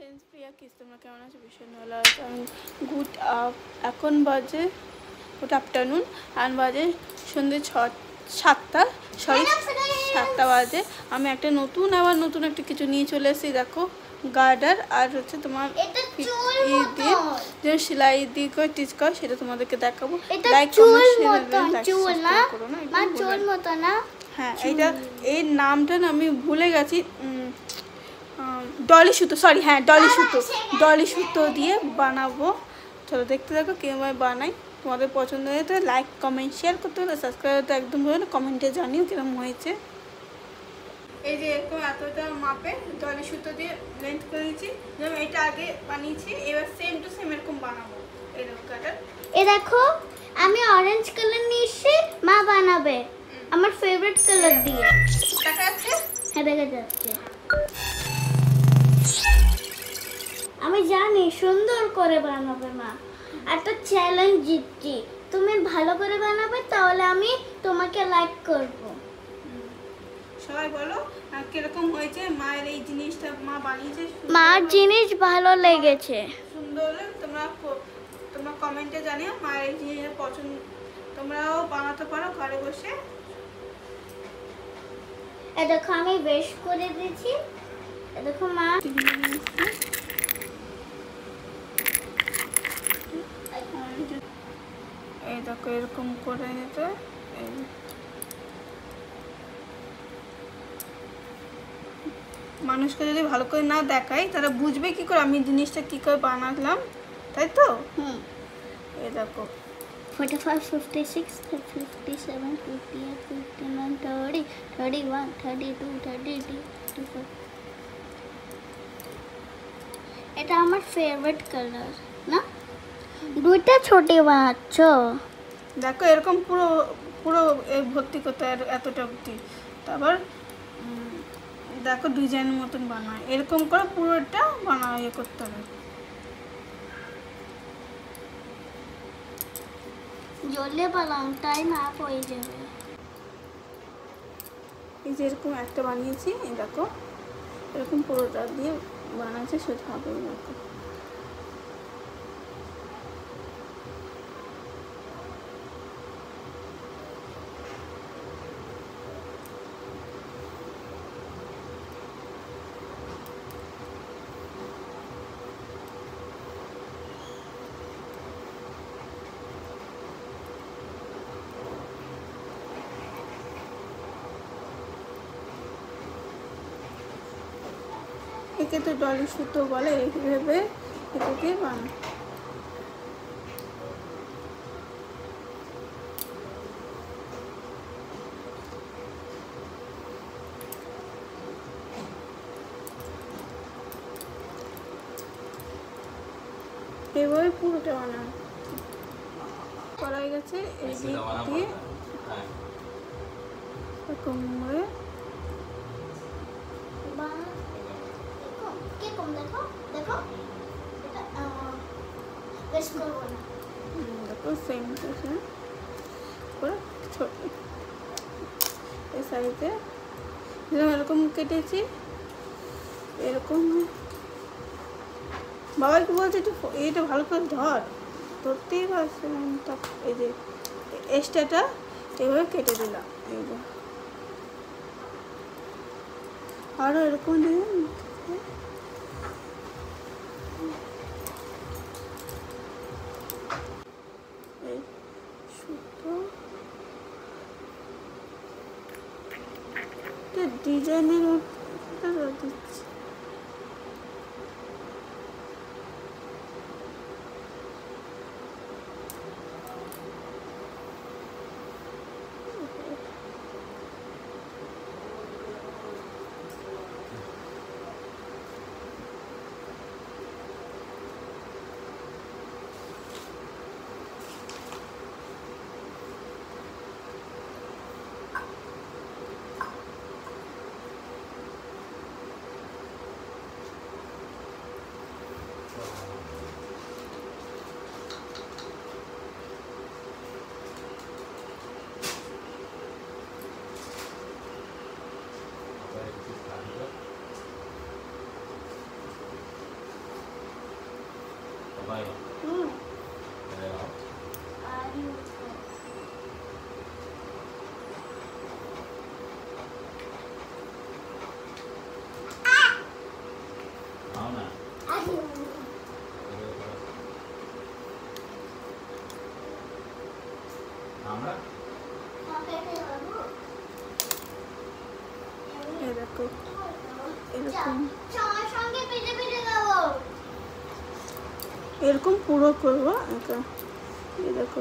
Friends, প্রিয়া kiss, তোমরা কেমন আছো? ভীষণ ভালো আছো। গুড এখন বাজে গুড আফটারনুন, আর বাজে সন্ধ্যে 7টা বাজে। আমি একটা নতুন একটা কিছু নিয়ে চলে এসেছি। দেখো, গার্ডার আর হচ্ছে তোমার দিয়ে যে সেলাই দিয়ে করে টিচ কর, সেটা তোমাদেরকে দেখাবো। লাইক করো না। হ্যাঁ, এর নামটা না আমি ভুলে গেছি। ডলি সুতো, সরি, হ্যাঁ ডলি সুতো দিয়ে বানাবো। চলো দেখতে দেখো কীভাবে বানাই। তোমাদের পছন্দ হয়ে তো লাইক কমেন্ট শেয়ার করতে হলে, সাবস্ক্রাইব তো একদম বলো না, কমেন্টে জানিও কিরকম হয়েছে। এই যে এরকম এতটা মাপে ডলি সুতো দিয়ে লেন্থ করে দিয়েছি। যেমন এটা আগে বানিয়েছি, এবার সেম টু সেম এরকম বানাবো। এরকম কাটার দেখো, আমি অরেঞ্জ কালার নিয়েছি, মা বানাবে আমার ফেভারিট কালার দিয়ে। দেখা যাচ্ছে? হ্যাঁ, দেখা যাচ্ছে। আমি জানি সুন্দর করে বানাবে মা। একটা চ্যালেঞ্জ দিচ্ছি, তুমি ভালো করে বানাবে তাহলে আমি তোমাকে লাইক করব। সবাই বলো কিরকম হয়েছে মায়ের এই জিনিসটা। মা বানিয়েছে, মার জিনিস ভালো লেগেছে, সুন্দর। তোমরা কমেন্টে জানিও মায়ের এই জিনিসটা পছন্দ। তোমরাও বানাতে পারো ঘরে বসে। দেখো আমি বেশ করে দিয়েছি। দেখো মা, এই দেখো এরকম করে নিতে। মানুষকে যদি ভালো করে না দেখাই তারা বুঝবে কি করে আমি জিনিসটা কি করে বানালাম, তাই তো? এই দেখো 45, 56, 57, 58, 59, 30, 31, 32, 33, 34। এটা আমার ফেভারিট কালার না? দুইটা ছোটি বানাচ্ছ? দেখো এরকম পুরো পুরো ভর্তি করতে হয়, এতটা অবধি। তারপর দেখো ডিজাইনের মতন বানায়, এরকম করে পুরোটা ইয়ে করতে হবে। জলে বানাও, তাই না হয়ে যাবে। এই যে এরকম একটা বানিয়েছি, এই দেখো এরকম পুরোটা দিয়ে বানাচ্ছে, সেটা হবে। দেখো একে তো ডলি সুতো বলে, এইভাবে এটাকে বানায়। এভাবে পুরোটা বানানো করা গেছে। এই দিক দিয়ে এরকম করে দেখো সেম করে ছোট এই সাইডে এরকম কেটেছি। এরকম বাবাকে বলছে একটু এইটা ভালো করে ধরতেই পারছে না। এই যে এক্সট্রাটা এইভাবে কেটে দিলাম। এই যে আরও এরকম এই সুতো ডিজাইনের দিচ্ছি। হুম আর এই দেখো এরকম সবার সঙ্গে পিঠে পিঠে খাবো। এরকম পুরো করবো এই দেখো